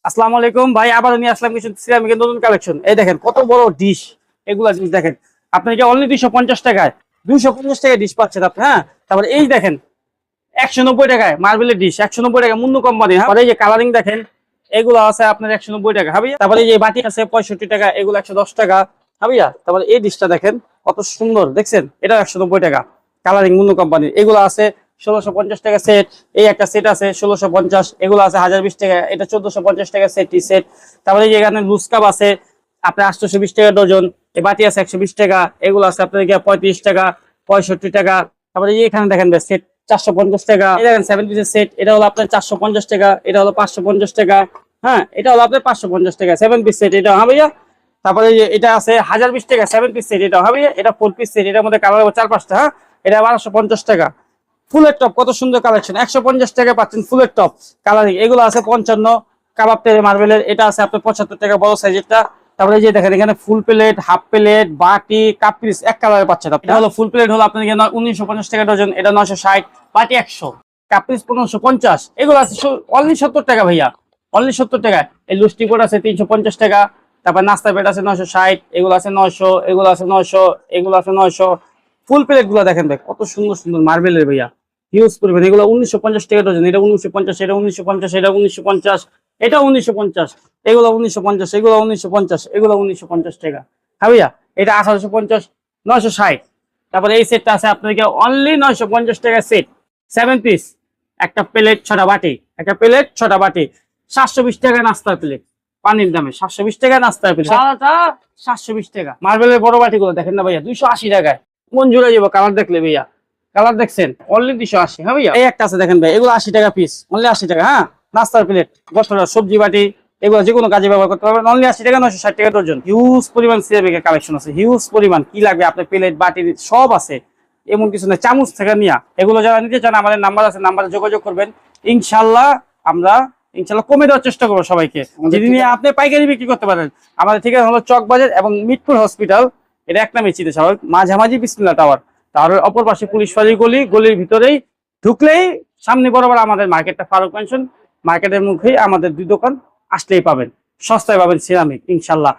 আসসালামু আলাইকুম ভাই, আবার নিয়ে আসলাম কিছু সিরামিকের নতুন কালেকশন। এই দেখেন কত বড় ডিশ, এগুলা জিনিস দেখেন আপনাকে অনলি 250 টাকায় 250 টাকায় ডিশ পাচ্ছেন আপনি। হ্যাঁ, তারপরে এই দেখেন 190 টাকায় মার্বেলের ডিশ, 190 টাকা মুন্নু কোম্পানি। হ্যাঁ, এই যে কালারিং দেখেন, এগুলো আছে আপনার 190 টাকা হাবিয়া। তারপরে এই যে বাটি আছে 65 টাকা, এগুলো 110 টাকা হাবিয়া। তারপরে এই ডিশটা দেখেন কত সুন্দর, দেখছেন, এটা 190 টাকা কালারিং মুন্নু কোম্পানি। এগুলো আছে 1650 টাকা সেট। এই একটা সেট আছে 1650, এগুলো আছে 1020 টাকা, এটা 1450 টাকা সেট সেট। তারপরে যে এখানে লুজ কাপ আছে আপনার 820 টাকা ডজন। এই বাটি আছে 120 টাকা, এগুলো আছে আপনার 35 টাকা, 65 টাকা। তারপরে এই এখানে দেখেন সেট 450 টাকা। এই দেখেন 7 পিসের সেট, এটা হলো আপনার 450 টাকা, এটা হলো 550 টাকা। হ্যাঁ, এটা হলো আপনার 550 টাকা 7 পিস সেট, এটা হ্যাঁ ভাইয়া। তারপরে এটা আছে 1020 টাকা 7 পিস সেট, এটা হবে এটা 4 পিস সেট, এটার মধ্যে কালার হবে 4-5টা। হ্যাঁ, এটা 1250 টাকা। ফুলের টপ কত সুন্দর কালেকশন, 150 টাকা পাচ্ছেন ফুলের টপ কালারিং। এগুলো আছে 55 কাবাব টেরে মার্বেলের, এটা আছে আপনার 75 টাকা বড় সাইজেরটা। তারপরে এই যে দেখেন এখানে ফুল প্লেট, হাফ প্লেট, বাটি, কাপ পিস এক কালারে পাচ্ছেন আপনি। এটা হলো ফুল প্লেট, হলো আপনার 1950 টাকা ডজন, এটা 960, বাটি 100, কাপ পিস 1550। এগুলো আছে অনলি 70 টাকা ভাইয়া, অনলি 70 টাকা। এই লুস্টি বোর্ড আছে 350 টাকা। তারপর নাস্তা প্লেট আছে 960, এগুলো আছে 900, এগুলো আছে 900, এগুলো আছে 900। ফুল প্লেট গুলো দেখেন ভাই কত সুন্দর সুন্দর মার্বেলের ভাইয়া, হিউজ পরিমাণ। এগুলো 1950 টাকা ডজন, এটা 1950, এটা 1950, এটা 1950, এটা 1950, এগুলো 1950, এগুলো 1950, এগুলো 1950 টাকা। হ্যাঁ ভাইয়া, এটা 1850, 960। তারপরে এই সেটটা আছে আপনাকে অনলি 950 টাকা সেট, 7 পিস, একটা প্লেট 6টা বাটি, একটা প্লেট 6টা বাটি, 720 টাকা নাস্তার প্লেট, পানির দামে 720 টাকা নাস্তার প্লেট, সারাটা 720 টাকা। মার্বেলের বড় বাটি গুলো দেখেন না ভাইয়া 280 টাকায়, মন জুড়ে যাবো কালার দেখলে ভাইয়া। কালার দেখছেন অনলি 280। হ্যাঁ ভাইয়া, এই একটা আছে দেখেন ভাই, এগুলো 80 টাকা পিস, অনলি 80 টাকা। হ্যাঁ, নাস্তার প্লেট, বছরের সবজি বাটি, এগুলো যে কোনো কাজে ব্যবহার করতে পারবেন, অনলি 80 টাকা, 960 টাকা ডজন। হিউজ পরিমাণ সিরামিকের কালেকশন আছে, হিউজ পরিমাণ। কি লাগবে আপনার প্লেট বাটি সব আছে, এমন কিছু না, চামচ থেকে নিয়ে। এগুলো যারা নিতে চান আমাদের নাম্বার আছে, নাম্বারে যোগাযোগ করবেন। ইনশাল্লাহ আমরা কমে দেওয়ার চেষ্টা করবো সবাইকে, যদি নিয়ে আপনি পাইকারি বিক্রি করতে পারেন। আমাদের ঠিকানা হলো চক বাজার এবং মিটপুর হসপিটাল, এটা এক নামে চিনে সবাই, মাঝামাঝি বিসমিল্লাহ টাওয়ার। তার অপর পাশে পুলিশ ফাঁড়ি গলি, গলির ভিতরেই ঢুকলেই সামনে বরাবর আমাদের মার্কেটটা, ফারুক মেনশন মার্কেটের মুখেই আমাদের দুই দোকান, আসলেই পাবেন, সস্তায় পাবেন সিরামিক ইনশাল্লাহ।